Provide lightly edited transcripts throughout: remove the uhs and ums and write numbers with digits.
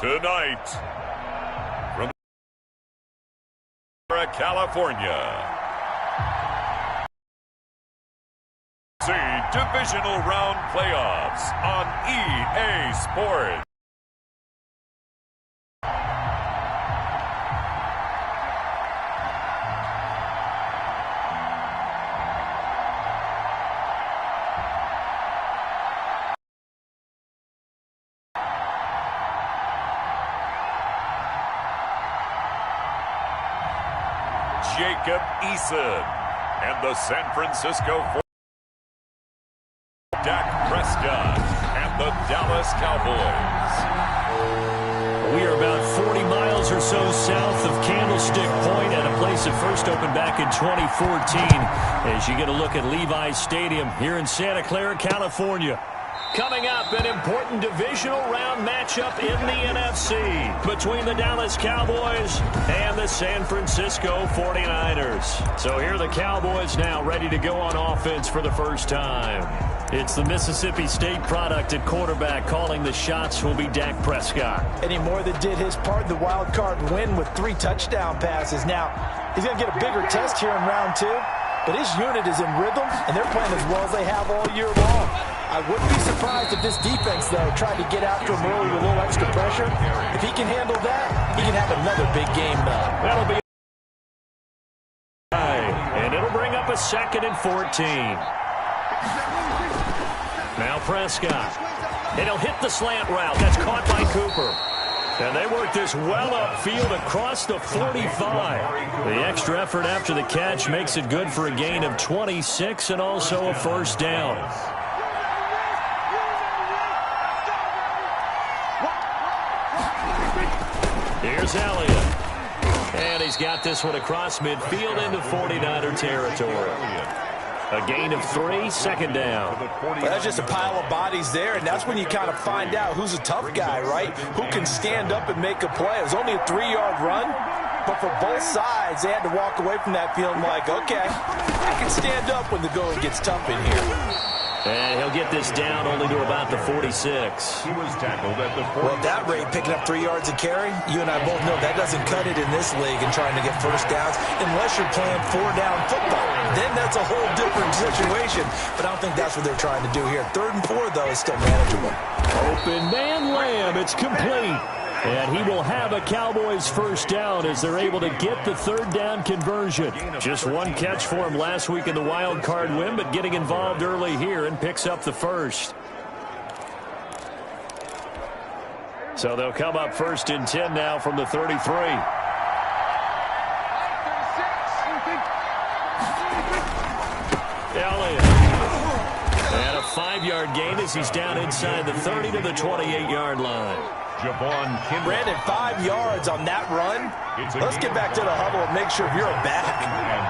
Tonight, from California, see divisional round playoffs on EA Sports. Jacob Eason and the San Francisco 49ers. Dak Prescott and the Dallas Cowboys. We are about 40 miles or so south of Candlestick Point at a place that first opened back in 2014 as you get a look at Levi's Stadium here in Santa Clara, California. Coming up, an important divisional round matchup in the NFC between the Dallas Cowboys and the San Francisco 49ers. So here are the Cowboys now ready to go on offense for the first time. It's the Mississippi State product at quarterback. Calling the shots will be Dak Prescott. And he more than did his part in the wild card win with 3 touchdown passes. Now, he's going to get a bigger test here in round 2, but his unit is in rhythm, and they're playing as well as they have all year long. I wouldn't be surprised if this defense, though, tried to get after him early with a little extra pressure. If he can handle that, he can have another big game, though. That'll be and it'll bring up a 2nd and 14. Now Prescott. And he'll hit the slant route. That's caught by Cooper. And they work this well upfield across the 45. The extra effort after the catch makes it good for a gain of 26 and also a first down. Here's Elliott. And he's got this one across midfield into 49er territory. A gain of 3, 2nd down. Well, that's just a pile of bodies there, and that's when you kind of find out who's a tough guy, right? Who can stand up and make a play. It was only a 3-yard run, but for both sides, they had to walk away from that feeling like, okay, I can stand up when the going gets tough in here. And he'll get this down only to about the 46. He was tackled at the 40. Well, at that rate, picking up 3 yards a carry, you and I both know that doesn't cut it in this league and trying to get first downs unless you're playing 4-down football. Then that's a whole different situation, but I don't think that's what they're trying to do here. 3rd and 4, though, is still manageable. Open man Lamb, it's complete. And he will have a Cowboys first down as they're able to get the 3rd down conversion. Just 1 catch for him last week in the wild card win, but getting involved early here and picks up the first. So they'll come up 1st and 10 now from the 33. Elliott. And a 5-yard gain as he's down inside the 30 to the 28-yard line. Brandon, 5 yards on that run. Let's get back to the huddle and make sure you're a back.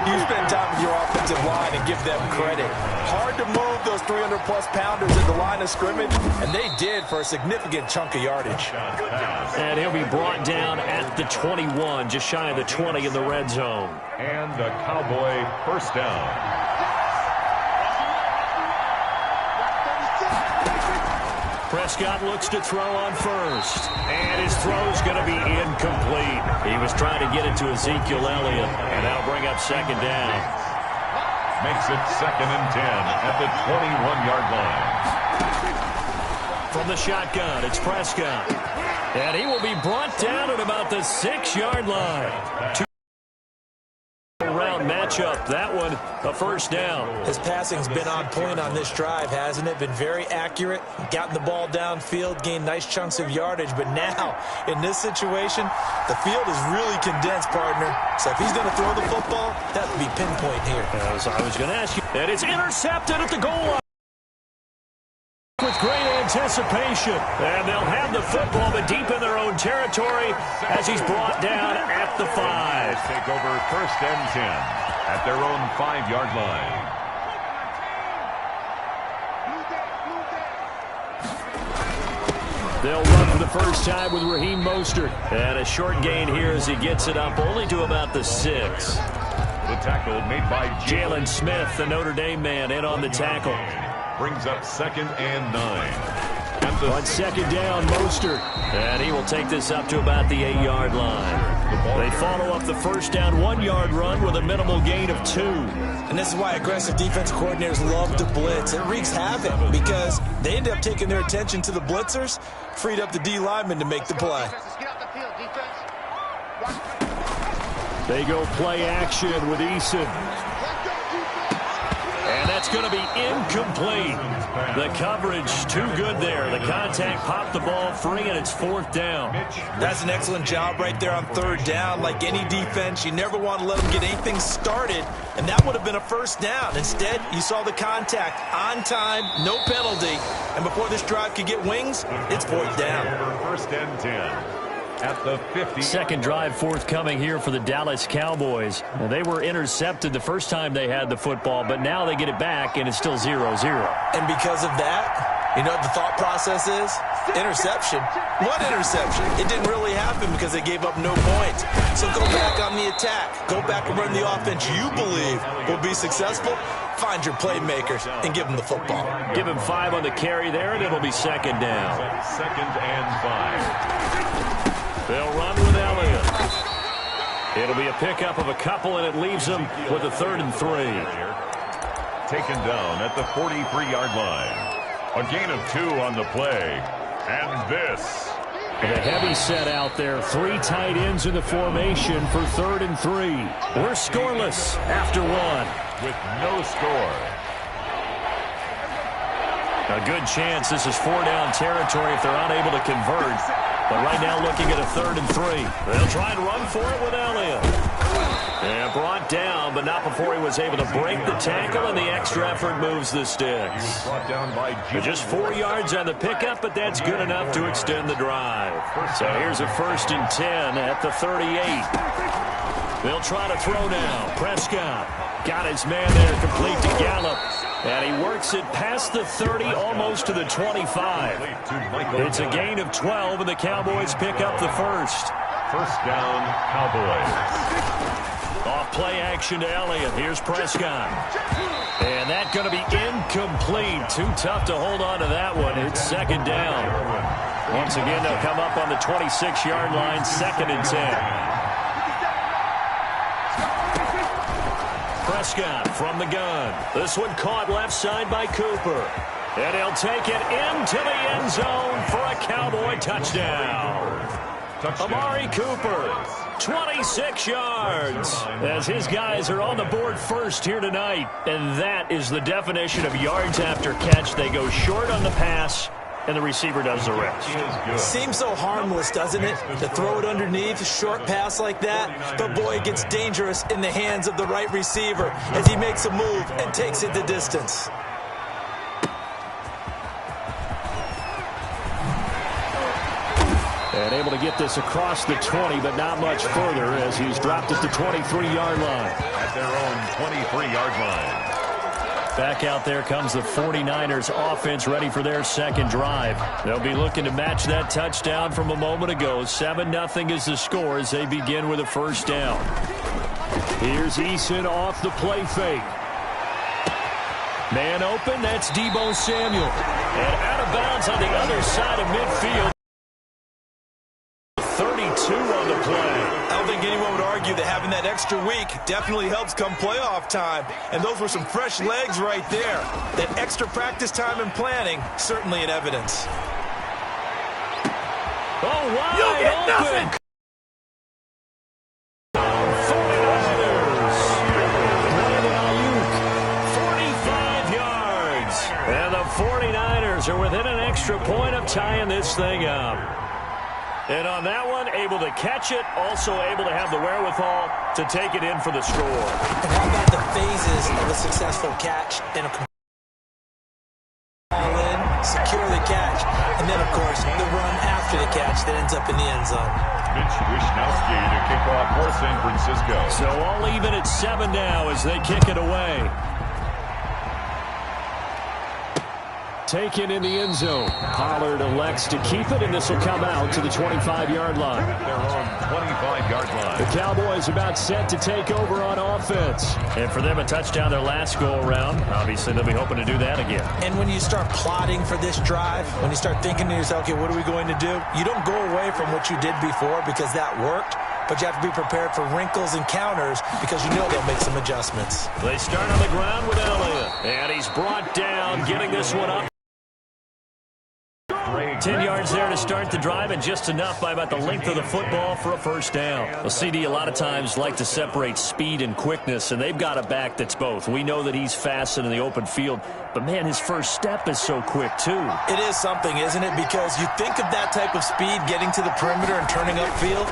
You spend time with your offensive line and give them credit. Hard to move those 300-plus pounders at the line of scrimmage, and they did for a significant chunk of yardage. And he'll be brought down at the 21, just shy of the 20 in the red zone. And the Cowboy first down. Prescott looks to throw on first. And his throw's going to be incomplete. He was trying to get it to Ezekiel Elliott. And that'll bring up 2nd down. Makes it 2nd and 10 at the 21-yard line. From the shotgun, it's Prescott. And he will be brought down at about the 6-yard line. Round matchup. That one, a first down. His passing's been on point on this drive, hasn't it? Been very accurate. Gotten the ball downfield, gained nice chunks of yardage. But now, in this situation, the field is really condensed, partner. So if he's going to throw the football, that would be pinpoint here. As I was going to ask you. And it's intercepted at the goal line. With great anticipation. And they'll have the football, but deep in their own territory as he's brought down at the 5. Take over 1st and 10 at their own 5-yard line. They'll run for the first time with Raheem Mostert. And a short gain here as he gets it up only to about the 6. The tackle made by Jalen Smith, the Notre Dame man, in on the tackle. Brings up 2nd and 9. At On second down, Mostert. And he will take this up to about the 8-yard line. They follow up the first down 1-yard run with a minimal gain of 2. And this is why aggressive defensive coordinators love to blitz. It wreaks havoc because they end up taking their attention to the blitzers, freed up the D lineman to make the play. They go play action with Eason. And that's going to be incomplete. The coverage too good there. The contact popped the ball free, and it's 4th down. That's an excellent job right there on 3rd down. Like any defense, you never want to let them get anything started, and that would have been a 1st down. Instead, you saw the contact on time, no penalty, and before this drive could get wings, it's 4th down. 1st and 10. At the 50. Second drive forthcoming here for the Dallas Cowboys. Well, they were intercepted the first time they had the football, but now they get it back, and it's still 0-0. And because of that, you know what the thought process is? Interception. What interception? It didn't really happen because they gave up no points. So go back on the attack. Go back and run the offense you believe will be successful. Find your playmakers and give them the football. Give him 5 on the carry there, and it'll be 2nd down. 2nd and 5. They'll run with Elliott. It'll be a pickup of a couple, and it leaves them with a 3rd and 3. Taken down at the 43-yard line. A gain of 2 on the play. And this. The heavy set out there. 3 tight ends in the formation for 3rd and 3. We're scoreless after 1. With no score. A good chance this is 4-down territory if they're unable to convert. But right now looking at a 3rd and 3. They'll try and run for it with Elliott. And brought down, but not before he was able to break the tackle, and the extra effort moves the sticks. Just 4 yards on the pickup, but that's good enough to extend the drive. So here's a 1st and 10 at the 38. They'll try to throw now. Prescott got his man there complete to Gallup. And he works it past the 30, almost to the 25. It's a gain of 12, and the Cowboys pick up the 1st. 1st down, Cowboys. Off play action to Elliott. Here's Prescott. And that's going to be incomplete. Too tough to hold on to that one. It's 2nd down. Once again, they'll come up on the 26-yard line, 2nd and 10. Prescott from the gun. This one caught left side by Cooper. And he'll take it into the end zone for a Cowboy touchdown. Amari Cooper, 26 yards. As his guys are on the board first here tonight. And that is the definition of yards after catch. They go short on the pass, and the receiver does the rest. Seems so harmless, doesn't it? To throw it underneath, a short pass like that. But boy, it gets dangerous in the hands of the right receiver as he makes a move and takes it the distance. And able to get this across the 20, but not much further as he's dropped at the 23-yard line. At their own 23-yard line. Back out there comes the 49ers offense ready for their 2nd drive. They'll be looking to match that touchdown from a moment ago. 7-0 is the score as they begin with a 1st down. Here's Eason off the play fake. Man open, that's Deebo Samuel. And out of bounds on the other side of midfield. 32 on the play. I don't think anyone would argue that having that extra week definitely helps come playoff time. And those were some fresh legs right there. That extra practice time and planning, certainly in evidence. Oh, wide you get open. Nothing. 49ers. 45 yards. And the 49ers are within an extra point of tying this thing up. And on that one, able to catch it, also able to have the wherewithal to take it in for the score. And how about the phases of a successful catch and a all in, secure the catch, and then, of course, the run after the catch that ends up in the end zone. Mitch Wishnowsky to kick off for San Francisco. So all even at 7 now as they kick it away. taken in the end zone. Pollard elects to keep it, and this will come out to the 25-yard line. Their own 25-yard line. The Cowboys about set to take over on offense. And for them, a touchdown their last go-around. Obviously, they'll be hoping to do that again. And when you start plotting for this drive, when you start thinking to yourself, okay, what are we going to do? You don't go away from what you did before because that worked. But you have to be prepared for wrinkles and counters because you know they'll make some adjustments. They start on the ground with Elliott. And he's brought down, getting this one up. 10 yards there to start the drive, and just enough by about the length of the football for a first down. Well, CD a lot of times like to separate speed and quickness, and they've got a back that's both. We know that he's fast in the open field, but, man, his first step is so quick, too. It is something, isn't it? Because you think of that type of speed getting to the perimeter and turning upfield,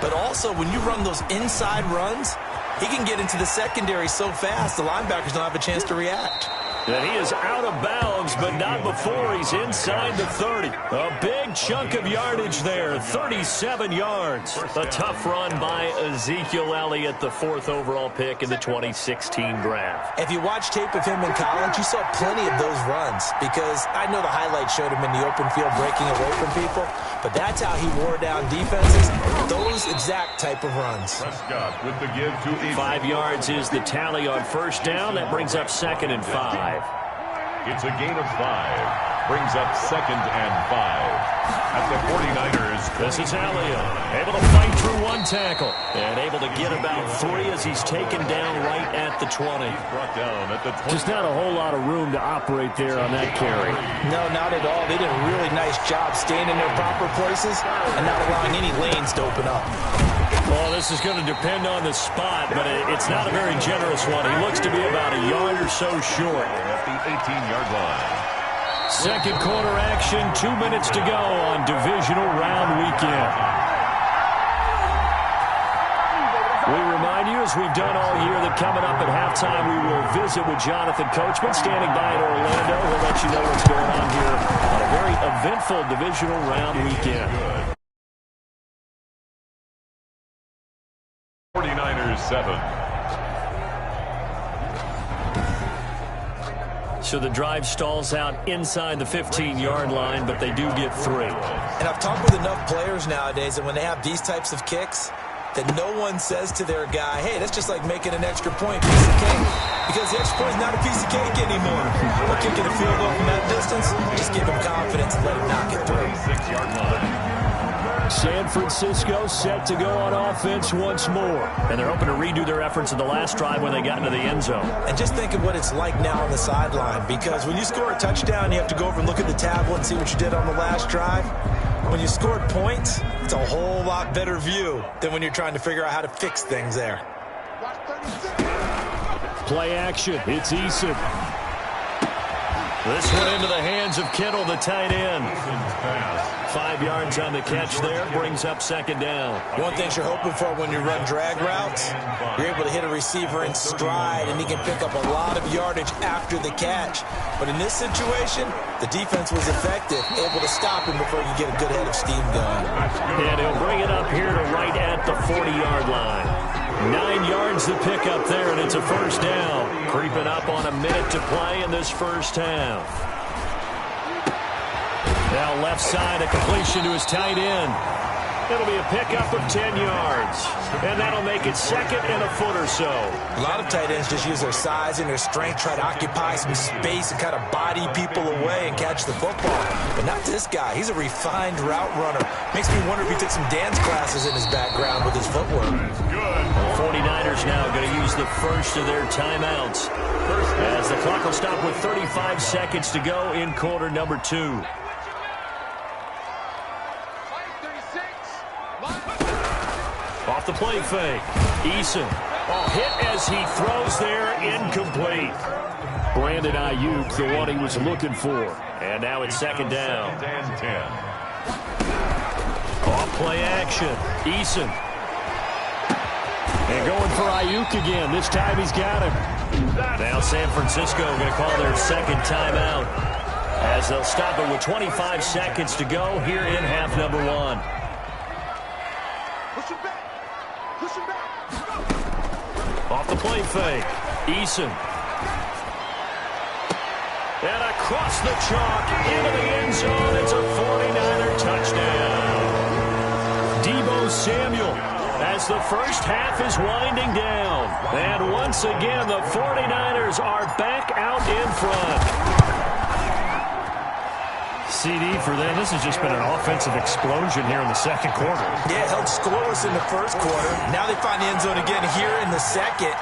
but also when you run those inside runs, he can get into the secondary so fast the linebackers don't have a chance to react. And he is out of bounds, but not before he's inside the 30. A big chunk of yardage there, 37 yards. A tough run by Ezekiel Elliott, the 4th overall pick in the 2016 draft. If you watch tape of him in college, you saw plenty of those runs because I know the highlights showed him in the open field breaking away from people, but that's how he wore down defenses, those exact type of runs. Prescott with the give to 5 yards is the tally on first down. That brings up 2nd and 5. It's a gain of 5. Brings up 2nd and 5. At the 49ers. This is Elliott, able to fight through one tackle and able to get about 3 as he's taken down right at the 20. Brought down at the 20. Just not a whole lot of room to operate there on that carry. No, not at all. They did a really nice job staying in their proper places and not allowing any lanes to open up. Well, this is going to depend on the spot, but it's not a very generous one. He looks to be about a yard or so short. At the 18-yard line. Second quarter action, 2 minutes to go on divisional round weekend. We remind you, as we've done all year, that coming up at halftime, we will visit with Jonathan Coachman, standing by in Orlando. We'll let you know what's going on here on a very eventful divisional round weekend. 49ers 7. So the drive stalls out inside the 15-yard line, but they do get 3. And I've talked with enough players nowadays that when they have these types of kicks, that no one says to their guy, hey, that's just like making an extra point, piece of cake. Because the extra point is not a piece of cake anymore. We're kicking a field goal from that distance, just give him confidence and let him knock it through. 6-yard line. San Francisco set to go on offense once more. And they're hoping to redo their efforts in the last drive when they got into the end zone. And just think of what it's like now on the sideline, because when you score a touchdown, you have to go over and look at the tablet and see what you did on the last drive. When you scored points, it's a whole lot better view than when you're trying to figure out how to fix things there. Play action. It's Eason. This one into the hands of Kittle, the tight end. 5 yards on the catch there, brings up 2nd down. One thing you're hoping for when you run drag routes, you're able to hit a receiver in stride, and he can pick up a lot of yardage after the catch. But in this situation, the defense was effective, able to stop him before you get a good head of steam going. And he'll bring it up here to right at the 40-yard line. 9 yards to pick up there, and it's a first down. Creeping up on a minute to play in this first half. Now left side, a completion to his tight end. It'll be a pickup of 10 yards. And that'll make it 2nd and a foot or so. A lot of tight ends just use their size and their strength, try to occupy some space and kind of body people away and catch the football. But not this guy. He's a refined route runner. Makes me wonder if he took some dance classes in his background with his footwork. The 49ers now going to use the first of their timeouts, as the clock will stop with 35 seconds to go in quarter number 2. Off the play fake. Eason. Hit as he throws there, incomplete. Brandon Ayuk, the one he was looking for. And now it's 2nd down. And 10. Off play action. Eason. And going for Ayuk again. This time he's got him. Now San Francisco going to call their 2nd timeout, as they'll stop it with 25 seconds to go here in half number 1. Off the play fake. Eason. And across the chalk, into the end zone, it's a 49er touchdown. Deebo Samuel, as the first half is winding down. And once again, the 49ers are back out in front. CD for them. This has just been an offensive explosion here in the second quarter. Yeah, held scoreless in the first quarter. Now they find the end zone again here in the second.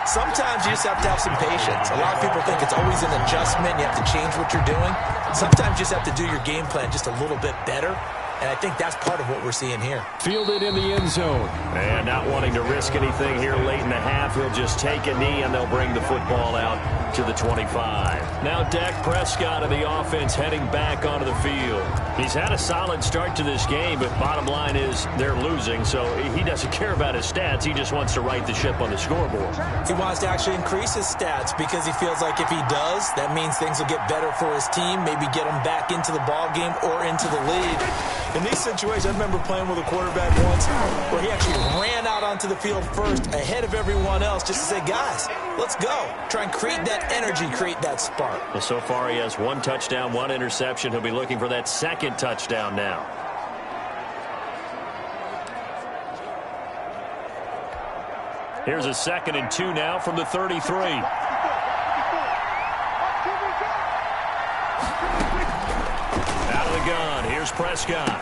Sometimes you just have to have some patience. A lot of people think it's always an adjustment. You have to change what you're doing. Sometimes you just have to do your game plan just a little bit better. And I think that's part of what we're seeing here. Fielded in the end zone. And not wanting to risk anything here late in the half, he'll just take a knee and they'll bring the football out to the 25. Now Dak Prescott of the offense heading back onto the field. He's had a solid start to this game, but bottom line is they're losing, so he doesn't care about his stats. He just wants to right the ship on the scoreboard. He wants to actually increase his stats because he feels like if he does, that means things will get better for his team, maybe get him back into the ball game or into the lead. In these situations, I remember playing with a quarterback once where he actually ran out onto the field first ahead of everyone else just to say, guys, let's go. Try and create that energy, create that spark. Well, so far he has 1 touchdown, 1 interception. He'll be looking for that second touchdown now. Here's a 2nd and 2 now from the 33. Out of the gun. Here's Prescott.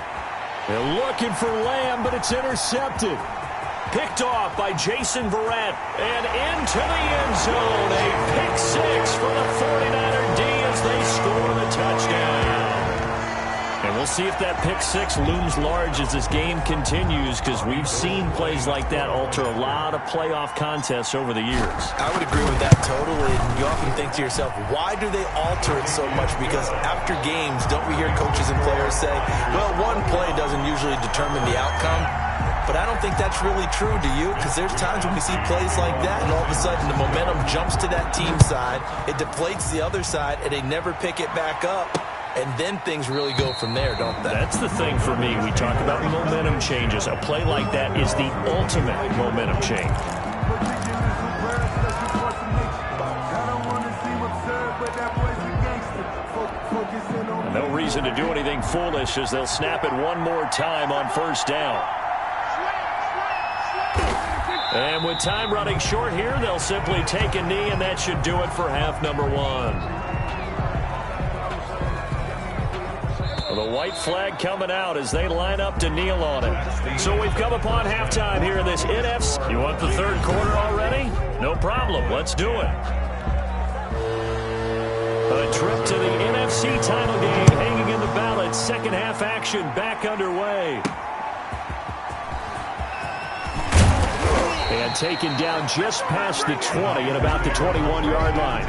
They're looking for Lamb, but it's intercepted. Picked off by Jason Verrett. And into the end zone. A pick 6 for the 49er D as they score the touchdown. And we'll see if that pick 6 looms large as this game continues, because we've seen plays like that alter a lot of playoff contests over the years. I would agree with that totally. You often think to yourself, why do they alter it so much? Because after games, don't we hear coaches and players say, well, one play doesn't usually determine the outcome? But I don't think that's really true, do you? Because there's times when we see plays like that, and all of a sudden the momentum jumps to that team side, it deflates the other side, and they never pick it back up. And then things really go from there, don't they? That's the thing for me. We talk about momentum changes. A play like that is the ultimate momentum change. No reason to do anything foolish as they'll snap it one more time on first down. And with time running short here, they'll simply take a knee, and that should do it for half number 1. The white flag coming out as they line up to kneel on it. So we've come upon halftime here in this NFC. You want the third quarter already? No problem. Let's do it. A trip to the NFC title game hanging in the balance. Second half action back underway. And taken down just past the 20 at about the 21-yard line.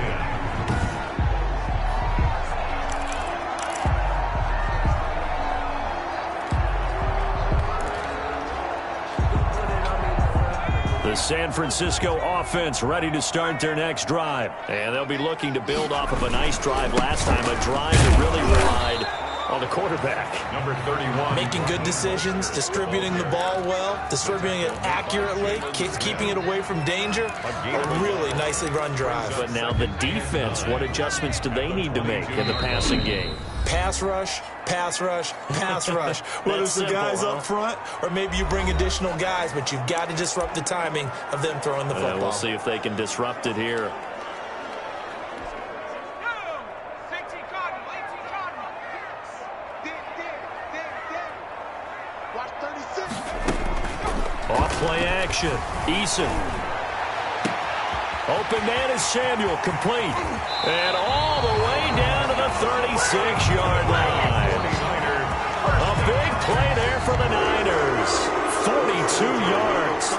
The San Francisco offense ready to start their next drive. And they'll be looking to build off of a nice drive last time, a drive that really relied on the quarterback. Number 31. Making good decisions, distributing the ball well, distributing it accurately, keeping it away from danger. A really nicely run drive. But now the defense, what adjustments do they need to make in the passing game? Pass rush, pass rush, pass rush. Whether it's the guys up front or maybe you bring additional guys, but you've got to disrupt the timing of them throwing the football. We'll see if they can disrupt it here. Off-play action. Eason. Open man is Samuel, complete. And all the way down to the 36-yard line. A big play there for the Niners. 42 yards.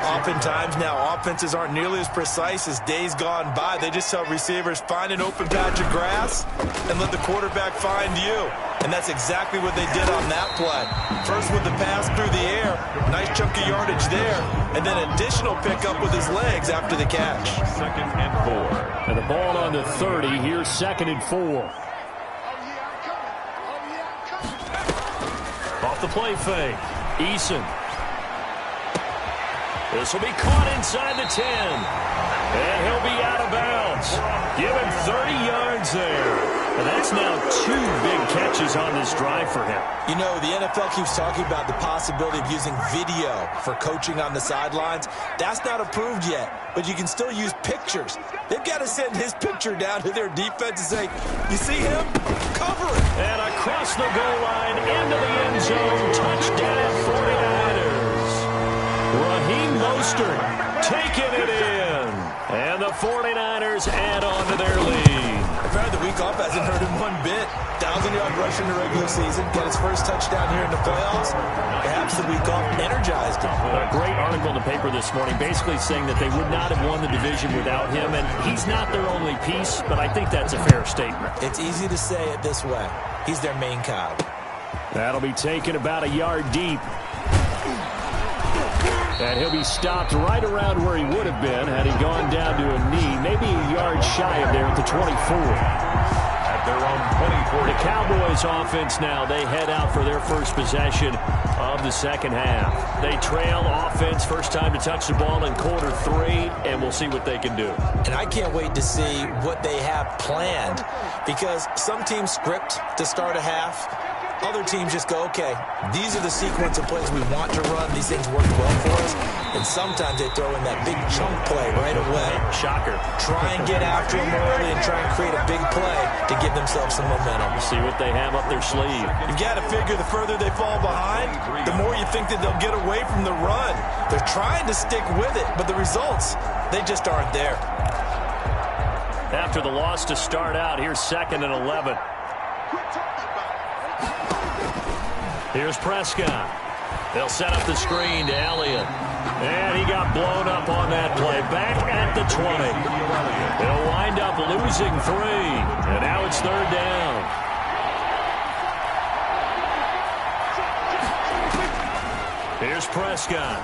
Oftentimes now, offenses aren't nearly as precise as days gone by. They just tell receivers, find an open patch of grass and let the quarterback find you. And that's exactly what they did on that play. First with the pass through the air, nice chunk of yardage there, and then additional pickup with his legs after the catch. 2nd and 4. And the ball on the 30, here's 2nd and 4. Off the play fake, Eason. This will be caught inside the 10. And he'll be out of bounds. yards. Give him 30 yards there. And that's now 2 big catches on this drive for him. You know, the NFL keeps talking about the possibility of using video for coaching on the sidelines. That's not approved yet, but you can still use pictures. They've got to send his picture down to their defense and say, you see him? Cover it. And across the goal line into the end zone. Touchdown 49ers. Raheem Mostert taking it in. And the 49ers add on to their lead. The week off hasn't hurt him one bit. 1,000-yard rush in the regular season. Got his first touchdown here in the playoffs. Perhaps the week off energized him. A great article in the paper this morning basically saying that they would not have won the division without him. And he's not their only piece, but I think that's a fair statement. It's easy to say it this way. He's their main cog. That'll be taken about a yard deep. And he'll be stopped right around where he would have been had he gone down to a knee, maybe a yard shy of there at the 24. At their own 24. The Cowboys offense now, they head out for their first possession of the second half. They trail offense, first time to touch the ball in quarter 3, and we'll see what they can do. And I can't wait to see what they have planned, because some teams script to start a half. Other teams just go, okay, these are the sequence of plays we want to run. These things work well for us. And sometimes they throw in that big chunk play right away. Shocker. Try and get after them early and try and create a big play to give themselves some momentum. See what they have up their sleeve. You've got to figure the further they fall behind, the more you think that they'll get away from the run. They're trying to stick with it, but the results, they just aren't there. After the loss to start out, here's 2nd and 11. Here's Prescott. They'll set up the screen to Elliott. And he got blown up on that play. Back at the 20. They'll wind up losing 3. And now it's 3rd down. Here's Prescott.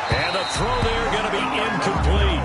And the throw there going to be incomplete.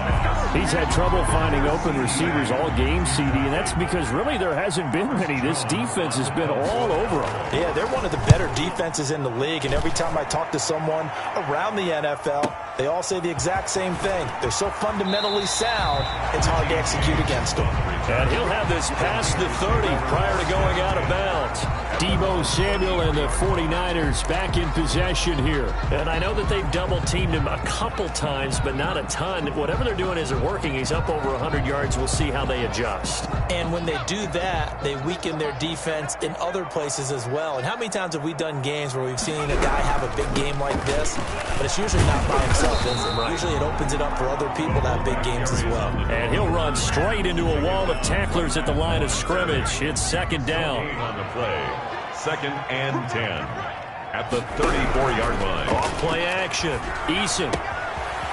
He's had trouble finding open receivers all game, CD, and that's because really there hasn't been many. This defense has been all over them. Yeah, they're one of the better defenses in the league, and every time I talk to someone around the NFL, they all say the exact same thing. They're so fundamentally sound, it's hard to execute against them. And he'll have this past the 30 prior to going out of bounds. Deebo Samuel and the 49ers back in possession here. And I know that they've double-teamed him a couple times, but not a ton. Whatever they're doing isn't working. He's up over 100 yards. We'll see how they adjust. And when they do that, they weaken their defense in other places as well. And how many times have we done games where we've seen a guy have a big game like this? But it's usually not by himself, is it? Right. Usually it opens it up for other people to have big games as well. And he'll run straight into a wall of tacklers at the line of scrimmage. It's 2nd down. On the play, 2nd and 10 at the 34-yard line. Off play action. Eason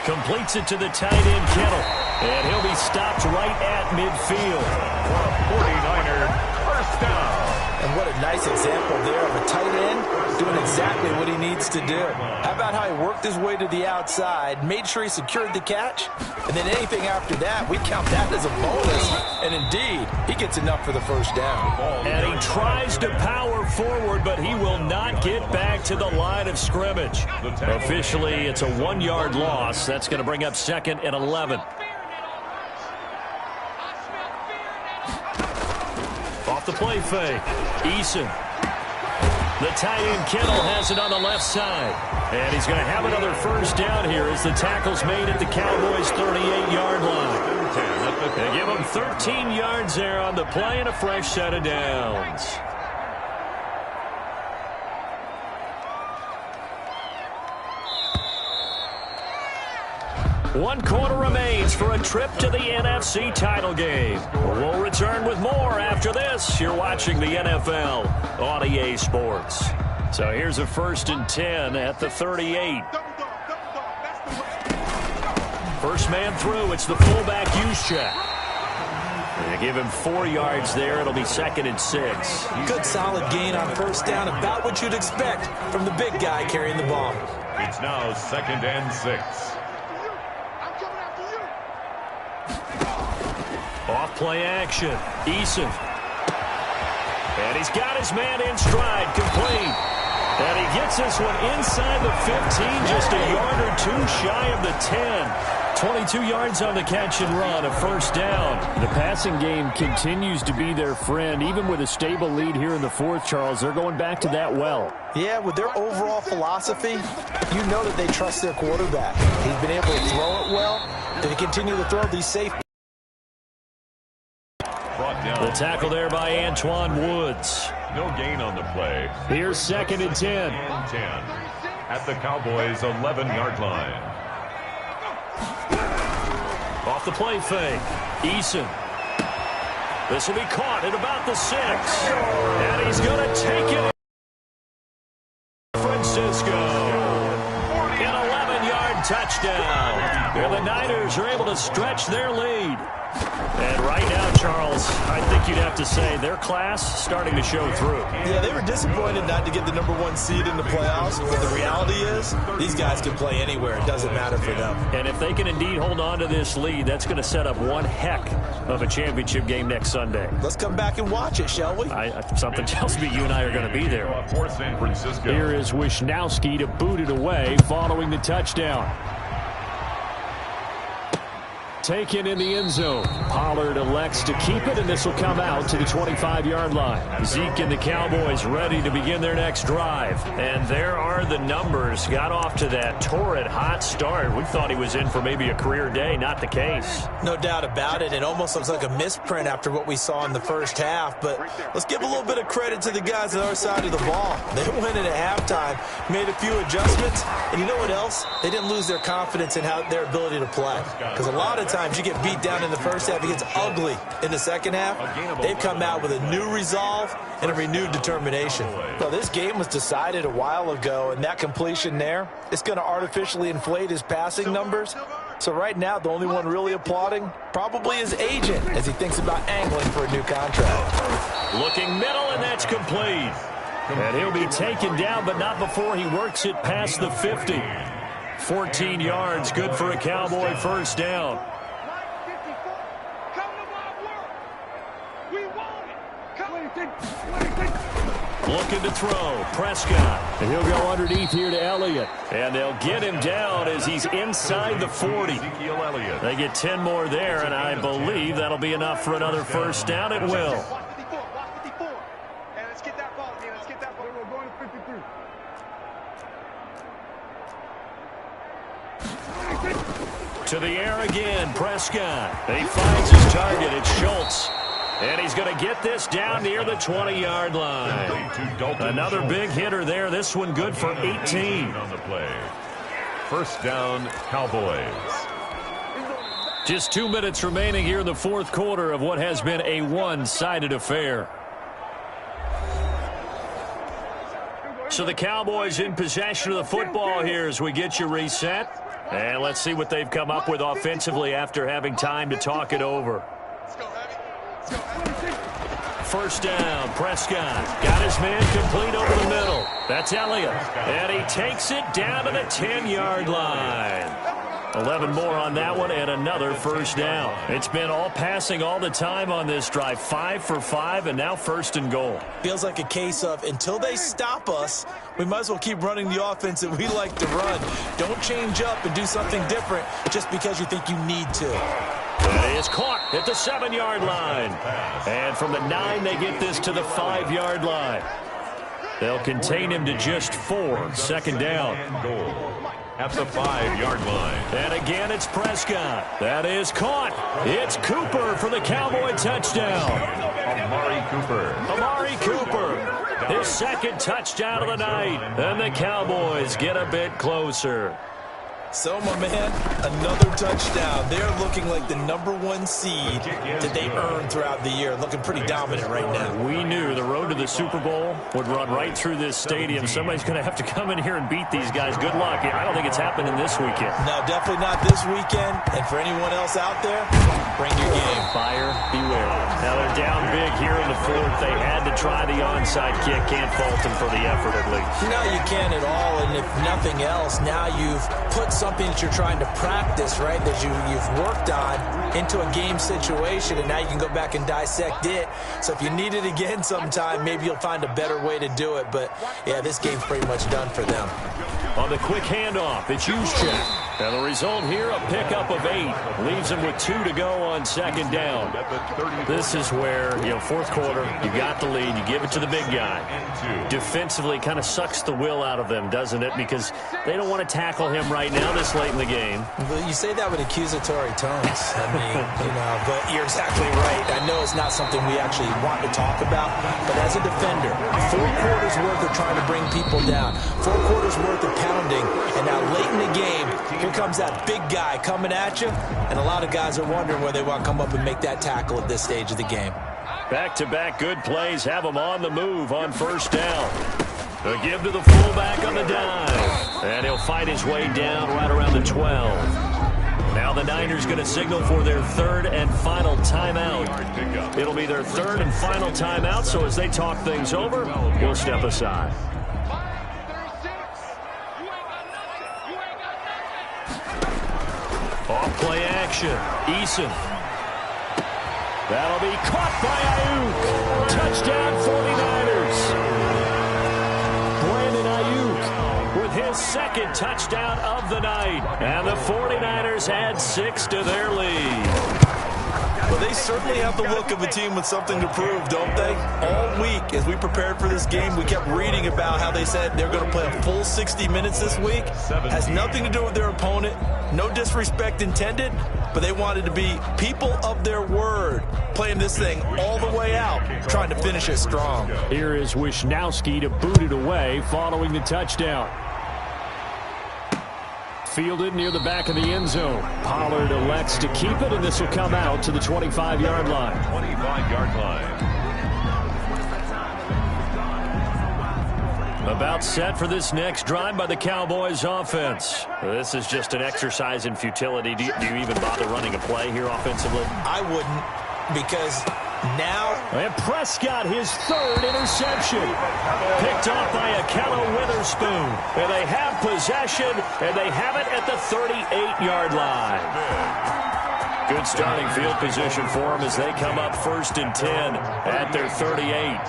completes it to the tight end Kittle. And he'll be stopped right at midfield. 49er first down. And what a nice example there of a tight end doing exactly what he needs to do. How about how he worked his way to the outside, made sure he secured the catch, and then anything after that, we count that as a bonus. And indeed, he gets enough for the first down. And he tries to power forward, but he will not get back to the line of scrimmage. Officially, it's a 1-yard loss. That's going to bring up 2nd and 11. Off the play fake. Eason. The tight end Kittle has it on the left side. And he's going to have another first down here as the tackle's made at the Cowboys' 38-yard line. They give him 13 yards there on the play and a fresh set of downs. One quarter remains for a trip to the NFC title game. We'll return with more after this. You're watching the NFL on EA Sports. So here's a 1st and 10 at the 38. First man through. It's the fullback Juszczyk. They give him 4 yards there. It'll be 2nd and 6. Good solid gain on first down, about what you'd expect from the big guy carrying the ball. It's now 2nd and 6. Off play action. Eason. And he's got his man in stride, complete. And he gets this one inside the 15, just a yard or two shy of the 10. 22 yards on the catch and run, a first down. The passing game continues to be their friend. Even with a stable lead here in the fourth, Charles, they're going back to that well. Yeah, with their overall philosophy, you know that they trust their quarterback. He's been able to throw it well. They continue to throw these safe. The tackle there by Antoine Woods. No gain on the play. Here's 2nd and 10. 10 at the Cowboys' 11-yard line. Off the play fake. Eason. This will be caught at about the 6. And he's going to take it. Francisco. An 11-yard touchdown. And the Niners are able to stretch their lead. And right now, Charles, I think you'd have to say their class starting to show through. Yeah, they were disappointed not to get the #1 seed in the playoffs, but the reality is these guys can play anywhere. It doesn't matter for them. And if they can indeed hold on to this lead, that's going to set up one heck of a championship game next Sunday. Let's come back and watch it, shall we? Something tells me you and I are going to be there. For San Francisco. Here is Wisnowski to boot it away following the touchdown. Taken in the end zone. Pollard elects to keep it, and this will come out to the 25-yard line. Zeke and the Cowboys ready to begin their next drive. And there are the numbers. Got off to that torrid hot start. We thought he was in for maybe a career day. Not the case. No doubt about it. It almost looks like a misprint after what we saw in the first half. But let's give a little bit of credit to the guys on our side of the ball. They went in at halftime, made a few adjustments, and you know what else? They didn't lose their confidence in their ability to play. Because a lot of times you get beat down in the first half, it gets ugly in the second half. They've come out with a new resolve and a renewed determination. Well, this game was decided a while ago, and that completion there is going to artificially inflate his passing numbers. So right now, the only one really applauding probably his agent as he thinks about angling for a new contract. Looking middle, and that's complete. And he'll be taken down, but not before he works it past the 50. 14 yards, good for a Cowboy first down. Looking to throw. Prescott. And he'll go underneath here to Elliott. And they'll get him down as he's inside the 40. They get 10 more there, and I believe that'll be enough for another first down. It will. To the air again, Prescott. He finds his target. It's Schultz. And he's going to get this down near the 20-yard line. Another big hitter there. This one good for 18. On the play. First down, Cowboys. Just 2 minutes remaining here in the fourth quarter of what has been a one-sided affair. So the Cowboys in possession of the football here as we get you reset. And let's see what they've come up with offensively after having time to talk it over. First down, Prescott. Got his man complete over the middle. That's Elliott. And he takes it down to the 10-yard line. 11 more on that one and another first down. It's been all passing all the time on this drive. 5 for 5 and now first and goal. Feels like a case of until they stop us, we might as well keep running the offense that we like to run. Don't change up and do something different just because you think you need to. And he is caught at the 7-yard line. And from the 9, they get this to the 5-yard line. They'll contain him to just 4. Second down. Goal at the 5-yard line. And again, it's Prescott. That is caught. It's Cooper for the Cowboy touchdown. Amari Cooper. His second touchdown of the night. And the Cowboys get a bit closer. So, my man, another touchdown. They're looking like the #1 seed that they earned throughout the year. Looking pretty dominant right now. We knew the road to the Super Bowl would run right through this stadium. Somebody's going to have to come in here and beat these guys. Good luck. I don't think it's happening this weekend. No, definitely not this weekend. And for anyone else out there, bring your game. Buyer beware. Now they're down big here in the fourth. They had to try the onside kick. Can't fault them for the effort at least. No, you can't at all. And if nothing else, now you've put something that you're trying to practice, right, that you've worked on into a game situation, and now you can go back and dissect it. So if you need it again sometime, maybe you'll find a better way to do it. But, yeah, this game's pretty much done for them. On the quick handoff, it's Juszczyk. And the result here, a pickup of 8. Leaves them with 2 to go on second down. This is where, fourth quarter, you got the lead, you give it to the big guy. Defensively kind of sucks the will out of them, doesn't it? Because they don't want to tackle him right now this late in the game. Well, you say that with accusatory tones. I mean, but you're exactly right. I know it's not something we actually want to talk about, but as a defender, 4 quarters worth of trying to bring people down, 4 quarters worth of pounding, and now late in the game, here comes that big guy coming at you, and a lot of guys are wondering where they want to come up and make that tackle at this stage of the game. Back-to-back good plays have them on the move on first down. A give to the fullback on the dive, and he'll fight his way down right around the 12. Now the Niners going to signal for their third and final timeout. It'll be their third and final timeout, so as they talk things over, we'll step aside. Off-play action. Eason. That'll be caught by Ayuk. Touchdown 49ers. Brandon Ayuk with his second touchdown of the night. And the 49ers add 6 to their lead. Well, they certainly have the look of a team with something to prove, don't they? All week, as we prepared for this game, we kept reading about how they said they're going to play a full 60 minutes this week. Has nothing to do with their opponent. No disrespect intended, but they wanted to be people of their word, playing this thing all the way out, trying to finish it strong. Here is Wisnowski to boot it away following the touchdown. Fielded near the back of the end zone. Pollard elects to keep it, and this will come out to the 25-yard line. 25-yard line. About set for this next drive by the Cowboys offense. This is just an exercise in futility. Do you even bother running a play here offensively? I wouldn't, because now... And Prescott, his third interception. Picked off by Akello Witherspoon. And they have possession, and they have it at the 38-yard line. Good starting field position for them as they come up 1st and 10 at their 38.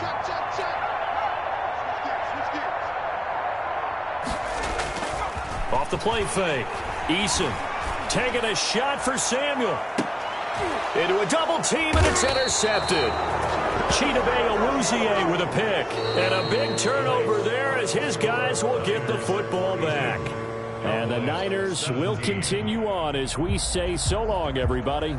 Off the play fake. Eason taking a shot for Samuel. Into a double team, and it's intercepted. Chidobe Awuzie with a pick. And a big turnover there as his guys will get the football back. And the Niners will continue on as we say so long, everybody.